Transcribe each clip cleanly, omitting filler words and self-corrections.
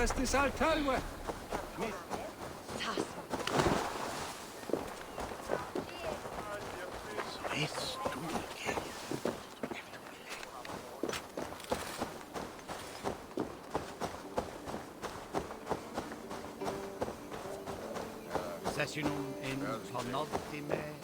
restis altalwe. Sessionum in penultime.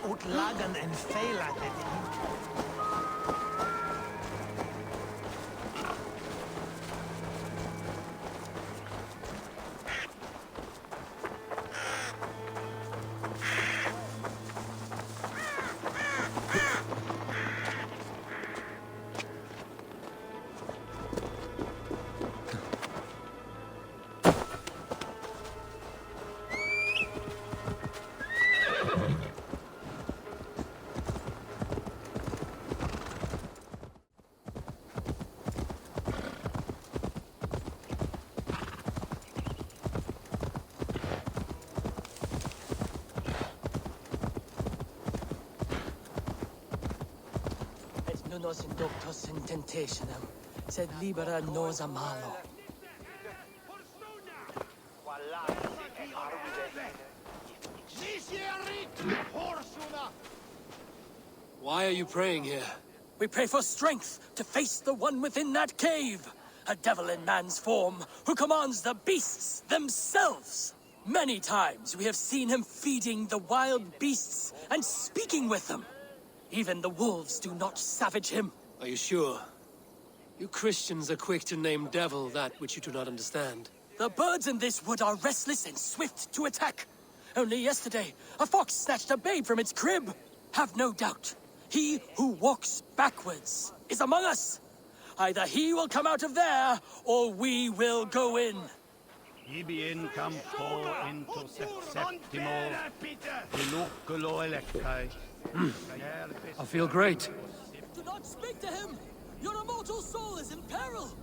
Utlagan en feilatet. Nos inductos in tentationem, sed libera nos a malo. Why are you praying here? We pray for strength to face the one within that cave, a devil in man's form who commands the beasts themselves. Many times we have seen him feeding the wild beasts and speaking with them. Even the wolves do not savage him. Are you sure? You Christians are quick to name devil that which you do not understand. The birds in this wood are restless and swift to attack. Only yesterday, a fox snatched a babe from its crib. Have no doubt, he who walks backwards is among us. Either he will come out of there, or we will go in. Ibi in campo into septimo, iluculo electai. I feel great. Do not speak to him! Your immortal soul is in peril!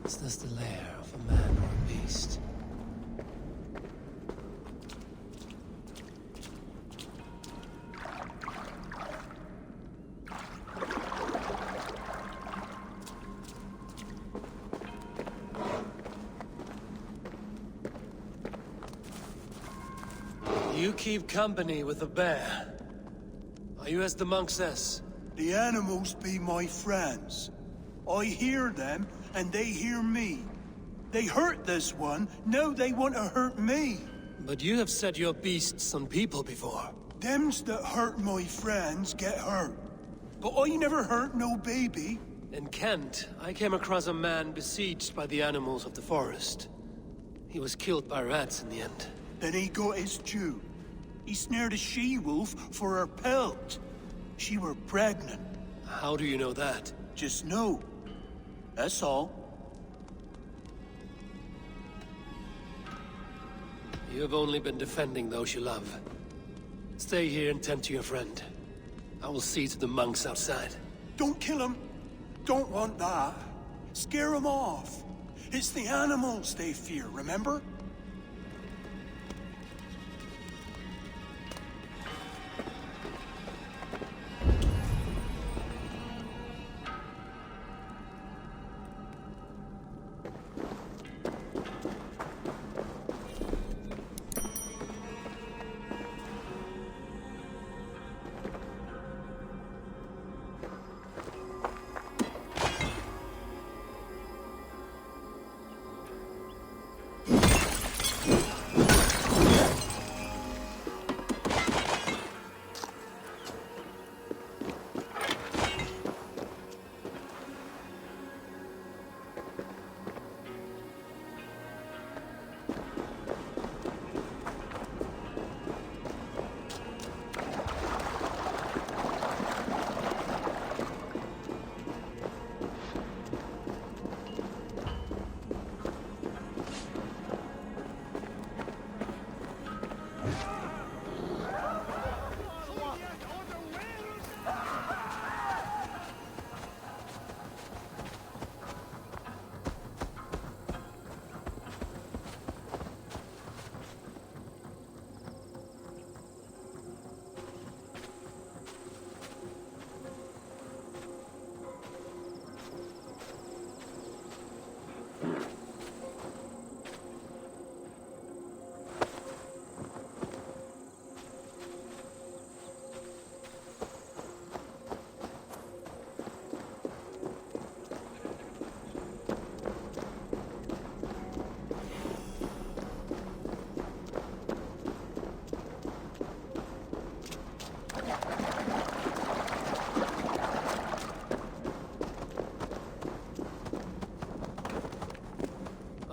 Is this the lair of a man or a beast? You keep company with the bear. Are you as the monk says? The animals be my friends. I hear them, and they hear me. They hurt this one, now they want to hurt me. But you have set your beasts on people before. Thems that hurt my friends get hurt. But I never hurt no baby. In Kent, I came across a man besieged by the animals of the forest. He was killed by rats in the end. Then he got his due. He snared a she-wolf for her pelt. She were pregnant. How do you know that? Just know. That's all. You have only been defending those you love. Stay here and tend to your friend. I will see to the monks outside. Don't kill him. Don't want that. Scare him off. It's the animals they fear, remember?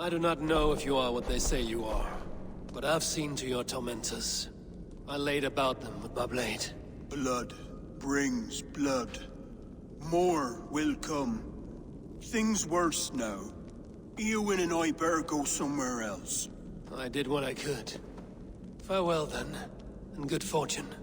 I do not know if you are what they say you are, but I've seen to your tormentors. I laid about them with my blade. Blood brings blood. More will come. Things worse now. Eowyn and I better go somewhere else. I did what I could. Farewell, then, and good fortune.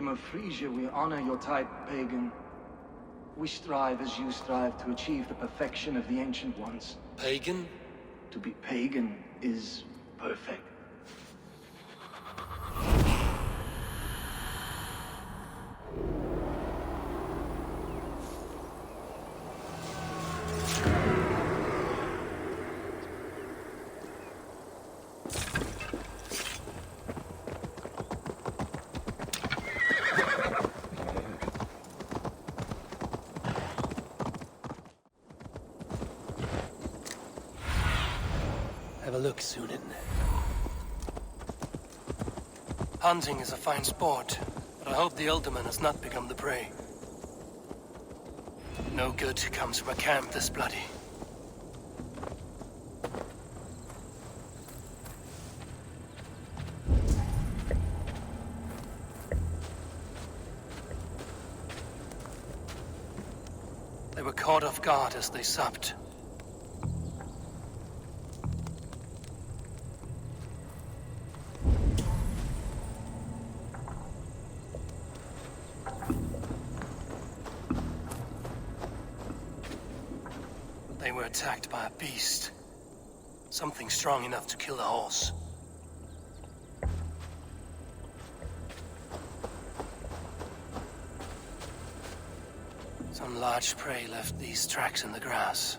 of Frisia, we honor your type, pagan. We strive as you strive to achieve the perfection of the ancient ones. Pagan? To be pagan is perfect. Have a look, Sunan. Hunting is a fine sport, but I hope the Ultiman has not become the prey. No good comes from a camp this bloody. They were caught off guard as they supped. They were attacked by a beast. Something strong enough to kill a horse. Some large prey left these tracks in the grass.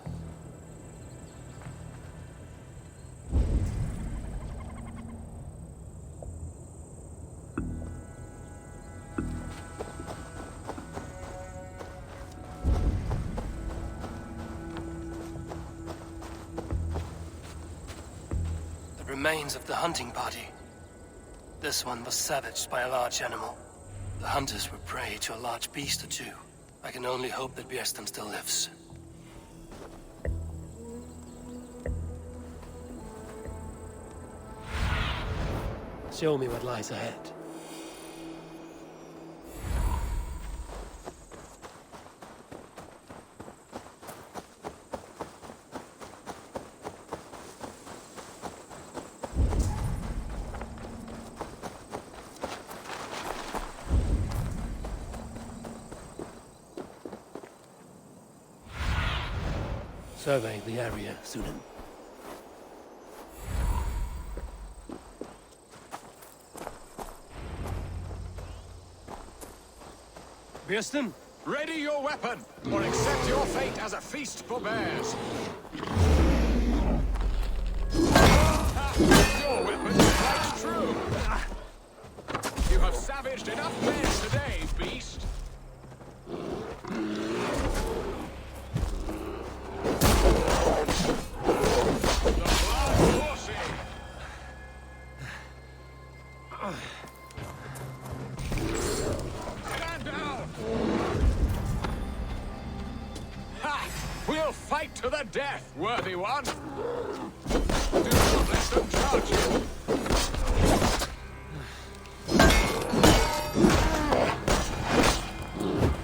Remains of the hunting party. This one was savaged by a large animal. The hunters were prey to a large beast or two. I can only hope that Björsten still lives. Show me what lies ahead. Survey the area, Sunan. Björsten? Ready your weapon, or accept your fate as a feast for bears. Your weapon is quite true. You have savaged enough bears today, beast. To the death, worthy one! Do not let them charge you!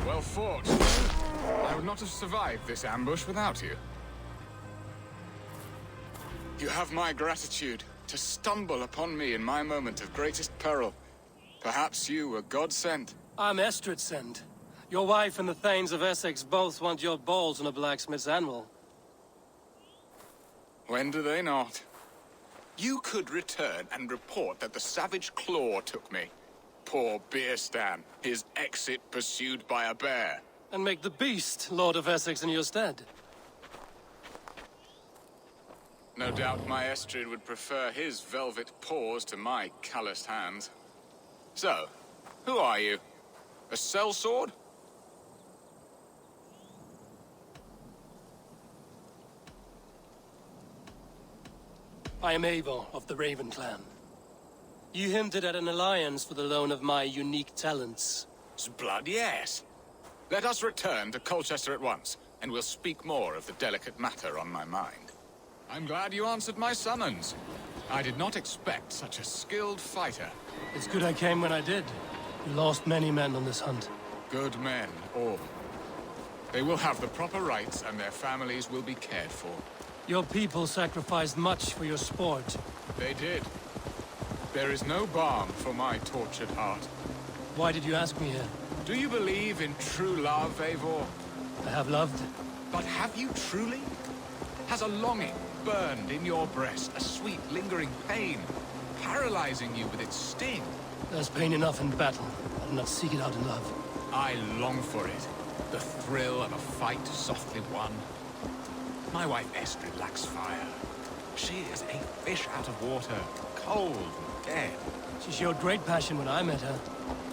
Well fought. I would not have survived this ambush without you. You have my gratitude to stumble upon me in my moment of greatest peril. Perhaps you were God-sent. I'm Estrid sent. Your wife and the Thanes of Essex both want your balls on a blacksmith's anvil. When do they not? You could return and report that the savage claw took me. Poor Björsten, his exit pursued by a bear. And make the beast Lord of Essex in your stead. No doubt my Estrid would prefer his velvet paws to my calloused hands. So, who are you? A sellsword? I am Eivor of the Raven clan. You hinted at an alliance for the loan of my unique talents. Blood, yes. Let us return to Colchester at once, and we'll speak more of the delicate matter on my mind. I'm glad you answered my summons. I did not expect such a skilled fighter. It's good I came when I did. We lost many men on this hunt. Good men, all. They will have the proper rights, and their families will be cared for. Your people sacrificed much for your sport. They did. There is no balm for my tortured heart. Why did you ask me here? Do you believe in true love, Eivor? I have loved. But have you truly? Has a longing burned in your breast, a sweet, lingering pain, paralyzing you with its sting? There's pain enough in battle. I do not seek it out in love. I long for it. The thrill of a fight softly won. My wife Estrid lacks fire. She is a fish out of water, cold and dead. She showed great passion when I met her,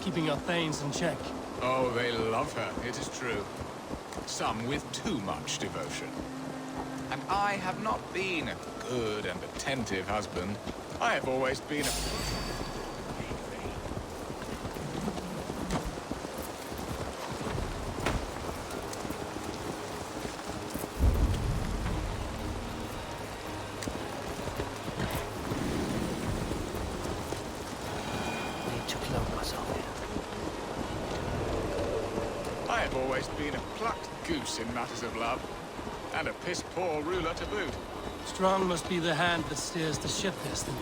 keeping her thanes in check. Oh, they love her, it is true. Some with too much devotion. And I have not been a good and attentive husband. I have always been a... I have always been a plucked goose in matters of love. And a piss-poor ruler to boot. Strong must be the hand that steers the ship, Destin.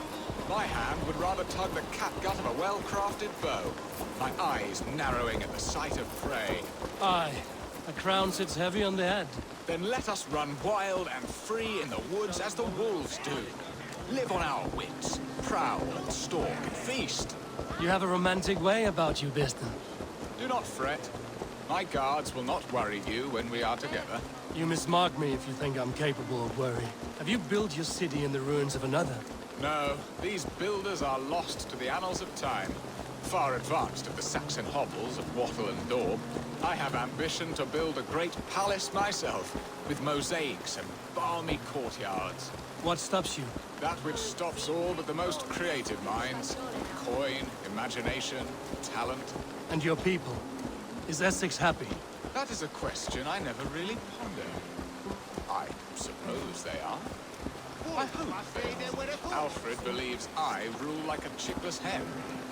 My hand would rather tug the catgut of a well-crafted bow. My eyes narrowing at the sight of prey. Aye, a crown sits heavy on the head. Then let us run wild and free in the woods as the wolves do. Live on our wits, prowl and stalk and feast. You have a romantic way about you, Destin. Do not fret. My guards will not worry you when we are together. You mismark me if you think I'm capable of worry. Have you built your city in the ruins of another? No, these builders are lost to the annals of time. Far advanced of the Saxon hovels of Wattle and Daub, I have ambition to build a great palace myself, with mosaics and balmy courtyards. What stops you? That which stops all but the most creative minds. Coin, imagination, talent. And your people? Is Essex happy? That is a question I never really ponder. I suppose they are. I hope they are. Alfred believes I rule like a chickless hen,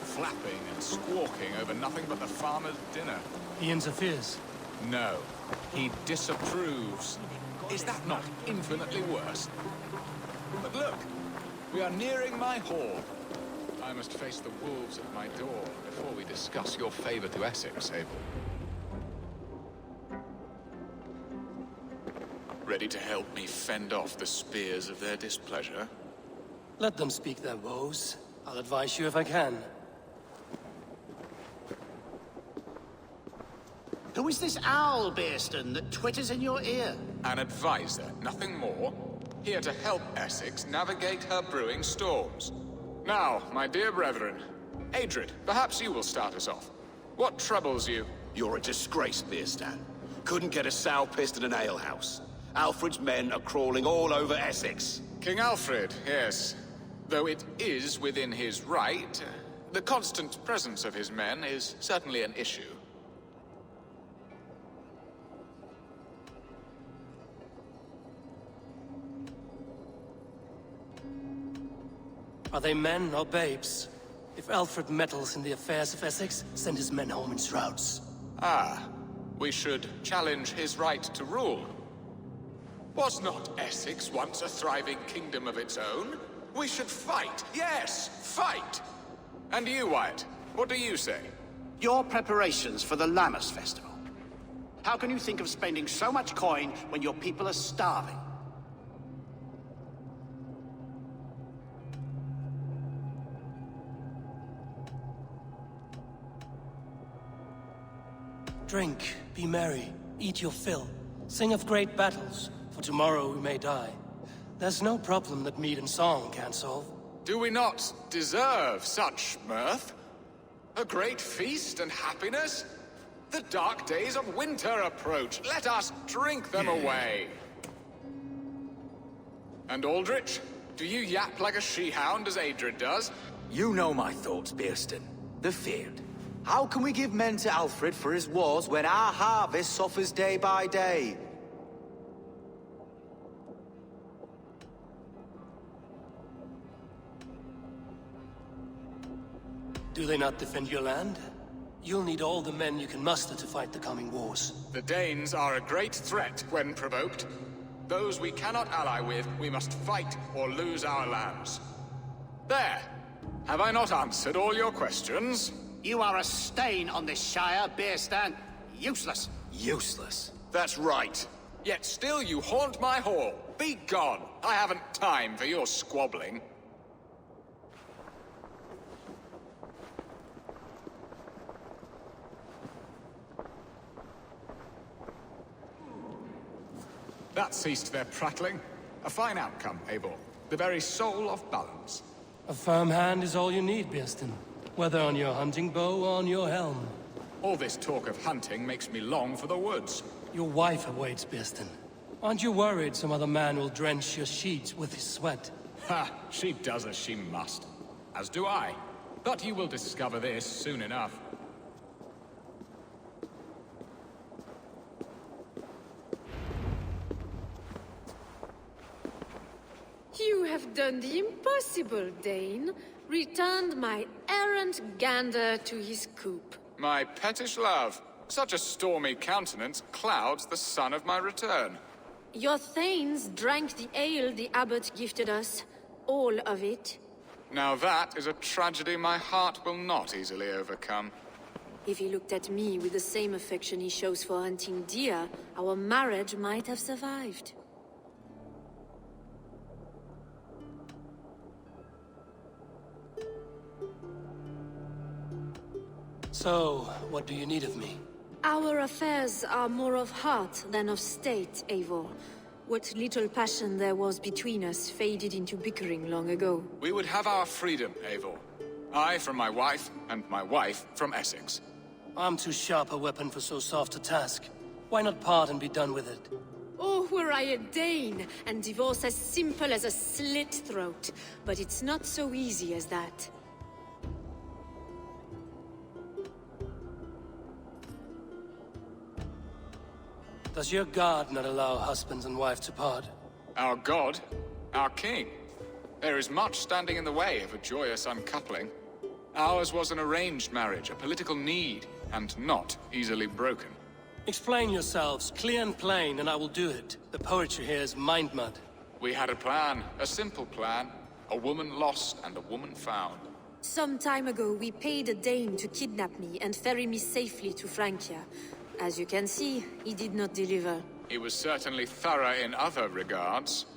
flapping and squawking over nothing but the farmer's dinner. He interferes. No, he disapproves. Is that not infinitely worse? But look, we are nearing my hall. I must face the wolves at my door before we discuss your favor to Essex, Abel. Ready to help me fend off the spears of their displeasure? Let them speak their woes. I'll advise you if I can. Who is this owl, Bearston, that twitters in your ear? An advisor, nothing more. Here to help Essex navigate her brewing storms. Now, my dear brethren, Adrid, perhaps you will start us off. What troubles you? You're a disgrace, Bearstan. Couldn't get a sow pissed in an alehouse. Alfred's men are crawling all over Essex. King Alfred, yes. Though it is within his right, the constant presence of his men is certainly an issue. Are they men or babes? If Alfred meddles in the affairs of Essex, send his men home in shrouds. Ah, we should challenge his right to rule. Was not Essex once a thriving kingdom of its own? We should fight, yes, fight! And you, Wyatt, what do you say? Your preparations for the Lammas festival. How can you think of spending so much coin when your people are starving? Drink, be merry, eat your fill, sing of great battles, for tomorrow we may die. There's no problem that meat and song can't solve. Do we not deserve such mirth? A great feast and happiness? The dark days of winter approach. Let us drink them away. And Aldrich, do you yap like a she-hound as Adrid does? You know my thoughts, Bearston. The feared. How can we give men to Alfred for his wars when our harvest suffers day by day? Do they not defend your land? You'll need all the men you can muster to fight the coming wars. The Danes are a great threat when provoked. Those we cannot ally with, we must fight or lose our lands. There! Have I not answered all your questions? You are a stain on this Shire, Bearstan. Useless. Useless. That's right. Yet still you haunt my hall. Be gone. I haven't time for your squabbling. That ceased their prattling. A fine outcome, Eivor. The very soul of balance. A firm hand is all you need, Bearstan. Whether on your hunting bow or on your helm. All this talk of hunting makes me long for the woods. Your wife awaits, Bearstan. Aren't you worried some other man will drench your sheets with his sweat? Ha! She does as she must. As do I. But you will discover this soon enough. You have done the impossible, Dane. Returned my errant gander to his coop. My pettish love. Such a stormy countenance clouds the sun of my return. Your thanes drank the ale the abbot gifted us. All of it. Now that is a tragedy my heart will not easily overcome. If he looked at me with the same affection he shows for hunting deer, our marriage might have survived. So, what do you need of me? Our affairs are more of heart than of state, Eivor. What little passion there was between us faded into bickering long ago. We would have our freedom, Eivor. I from my wife, and my wife from Essex. I'm too sharp a weapon for so soft a task. Why not part and be done with it? Oh, were I a Dane, and divorce as simple as a slit throat. But it's not so easy as that. Does your god not allow husbands and wife to part? Our god? Our king? There is much standing in the way of a joyous uncoupling. Ours was an arranged marriage, a political need, and not easily broken. Explain yourselves, clear and plain, and I will do it. The poetry here is mind mud. We had a plan, a simple plan. A woman lost and a woman found. Some time ago, we paid a Dane to kidnap me and ferry me safely to Francia. As you can see, he did not deliver. He was certainly thorough in other regards.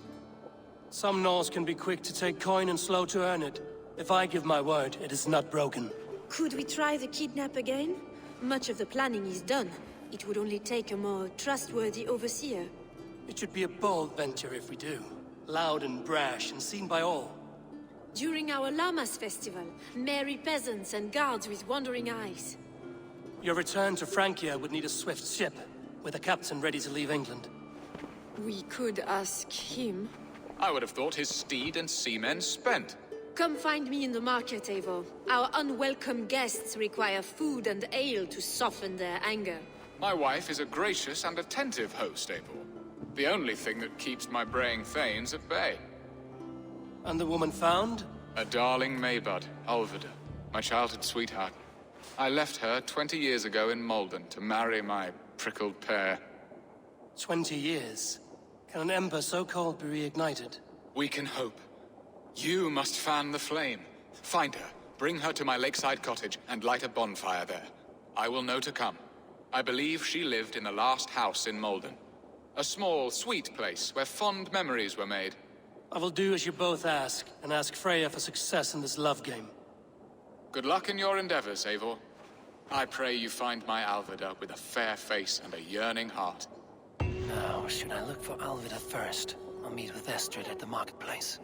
Some Norse can be quick to take coin and slow to earn it. If I give my word, it is not broken. Could we try the kidnap again? Much of the planning is done. It would only take a more trustworthy overseer. It should be a bold venture if we do. Loud and brash and seen by all. During our Llamas festival, merry peasants and guards with wandering eyes. Your return to Francia would need a swift ship, with a captain ready to leave England. We could ask him. I would have thought his steed and seamen spent. Come find me in the market, Eivor. Our unwelcome guests require food and ale to soften their anger. My wife is a gracious and attentive host, Eivor. The only thing that keeps my braying thanes at bay. And the woman found? A darling Maybud, Alvida, my childhood sweetheart. I left her 20 years ago in Malden to marry my prickled pear. 20 years? Can an ember so cold be reignited? We can hope. You must fan the flame. Find her, bring her to my lakeside cottage, and light a bonfire there. I will know to come. I believe she lived in the last house in Malden. A small, sweet place where fond memories were made. I will do as you both ask, and ask Freya for success in this love game. Good luck in your endeavors, Eivor. I pray you find my Alvida with a fair face and a yearning heart. Now, should I look for Alvida first, or meet with Estrid at the marketplace?